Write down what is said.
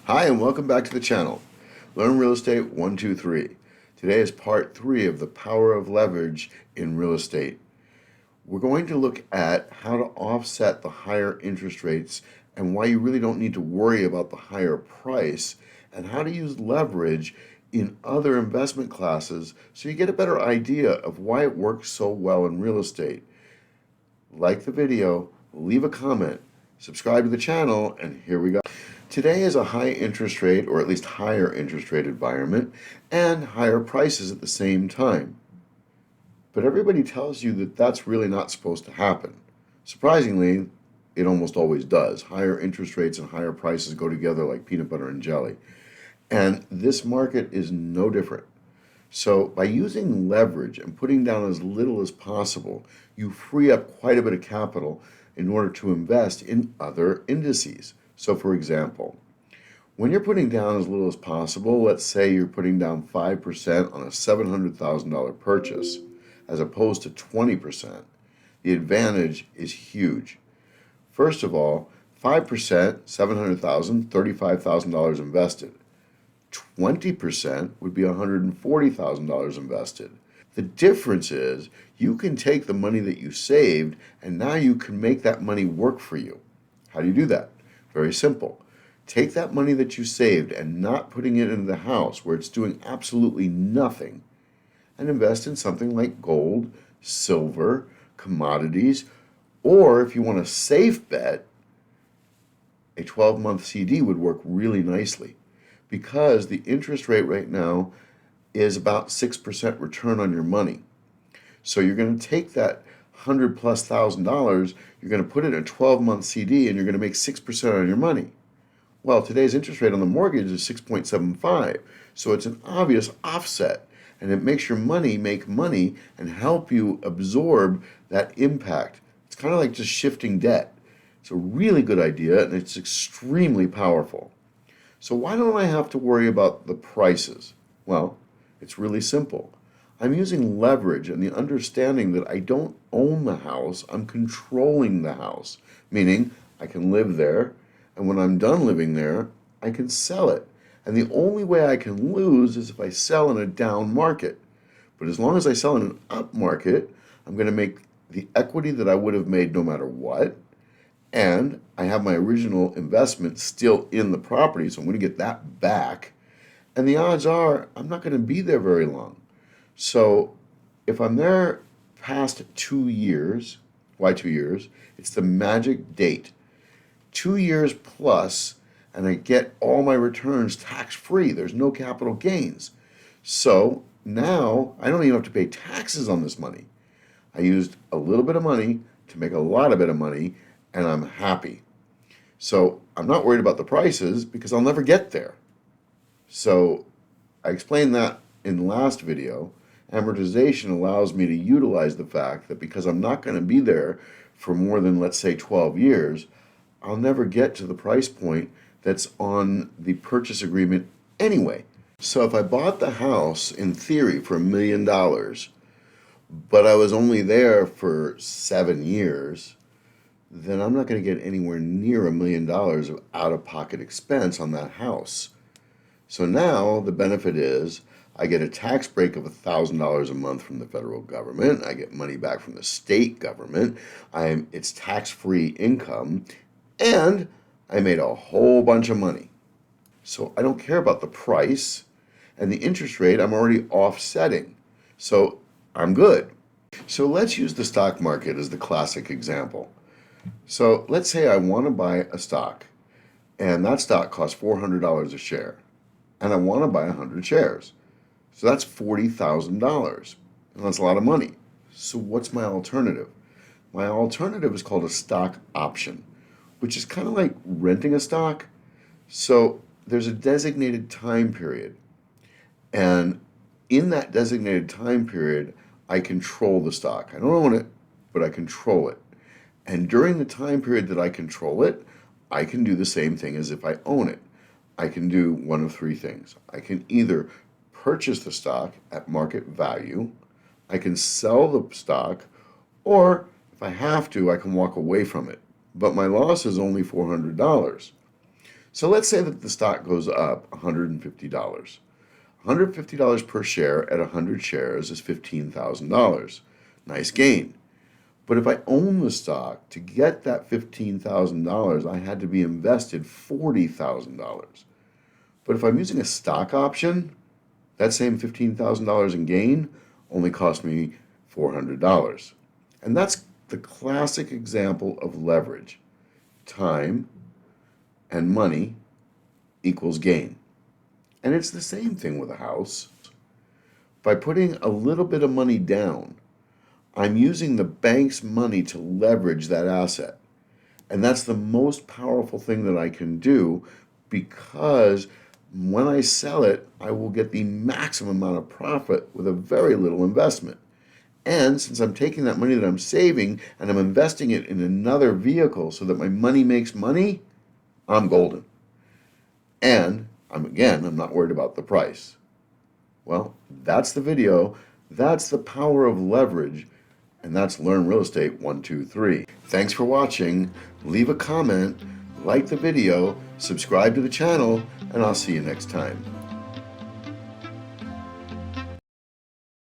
Hi, and welcome back to the channel. Learn Real Estate 123. Today is part 3 of the power of leverage in real estate. We're going to look at how to offset the higher interest rates and why you really don't need to worry about the higher price, and how to use leverage in other investment classes so you get a better idea of why it works so well in real estate. Like the video, leave a comment, subscribe to the channel, and here we go. Today is a high interest rate, or at least higher interest rate environment, and higher prices at the same time. But everybody tells you that that's really not supposed to happen. Surprisingly, it almost always does. Higher interest rates and higher prices go together like peanut butter and jelly. And this market is no different. So by using leverage and putting down as little as possible, you free up quite a bit of capital in order to invest in other indices. So for example, when you're putting down as little as possible, let's say you're putting down 5% on a $700,000 purchase as opposed to 20%, the advantage is huge. First of all, 5%, $700,000, $35,000 invested. 20% would be $140,000 invested. The difference is you can take the money that you saved and now you can make that money work for you. How do you do that? Very simple. Take that money that you saved and not putting it into the house where it's doing absolutely nothing, and invest in something like gold, silver, commodities, or if you want a safe bet, a 12-month CD would work really nicely, because the interest rate right now is about 6% return on your money. So you're going to take that $100,000+, you're going to put it in a 12-month CD, and you're going to make 6% on your money. Well, today's interest rate on the mortgage is 6.75, so it's an obvious offset, and it makes your money make money and help you absorb that impact. It's kind of like just shifting debt. It's a really good idea, and it's extremely powerful. So why don't I have to worry about the prices? Well, it's really simple. I'm using leverage and the understanding that I don't own the house, I'm controlling the house, meaning I can live there, and when I'm done living there, I can sell it. And the only way I can lose is if I sell in a down market. But as long as I sell in an up market, I'm going to make the equity that I would have made no matter what, and I have my original investment still in the property, so I'm going to get that back. And the odds are I'm not going to be there very long. So if I'm there past 2 years, why 2 years? It's the magic date. 2 years plus, and I get all my returns tax-free. There's no capital gains. So now I don't even have to pay taxes on this money. I used a little bit of money to make a lot of bit of money, and I'm happy. So I'm not worried about the prices because I'll never get there. So I explained that in the last video. Amortization allows me to utilize the fact that because I'm not going to be there for more than, let's say, 12 years, I'll never get to the price point that's on the purchase agreement anyway. So if I bought the house, in theory, for $1 million, but I was only there for 7 years, then I'm not going to get anywhere near $1 million of out-of-pocket expense on that house. So now the benefit is I get a tax break of $1,000 a month from the federal government. I get money back from the state government. It's tax-free income, and I made a whole bunch of money. So I don't care about the price, and the interest rate I'm already offsetting. So I'm good. So let's use the stock market as the classic example. So let's say I want to buy a stock, and that stock costs $400 a share, and I want to buy 100 shares. So that's $40,000, and that's a lot of money. So what's my alternative? My alternative is called a stock option, which is kind of like renting a stock. So there's a designated time period, and in that designated time period, I control the stock. I don't own it, but I control it. And during the time period that I control it, I can do the same thing as if I own it. I can do one of three things. I can either purchase the stock at market value, I can sell the stock, or if I have to, I can walk away from it. But my loss is only $400. So let's say that the stock goes up $150. $150 per share at 100 shares is $15,000. Nice gain. But if I own the stock, to get that $15,000, I had to be invested $40,000. But if I'm using a stock option, that same $15,000 in gain only cost me $400. And that's the classic example of leverage. Time and money equals gain. And it's the same thing with a house. By putting a little bit of money down, I'm using the bank's money to leverage that asset. And that's the most powerful thing that I can do, because when I sell it, I will get the maximum amount of profit with a very little investment. And since I'm taking that money that I'm saving and I'm investing it in another vehicle so that my money makes money, I'm golden. And I'm not worried about the price. Well, that's the video. That's the power of leverage. And that's Learn Real Estate 123. Thanks for watching. Leave a comment, like the video, subscribe to the channel, and I'll see you next time.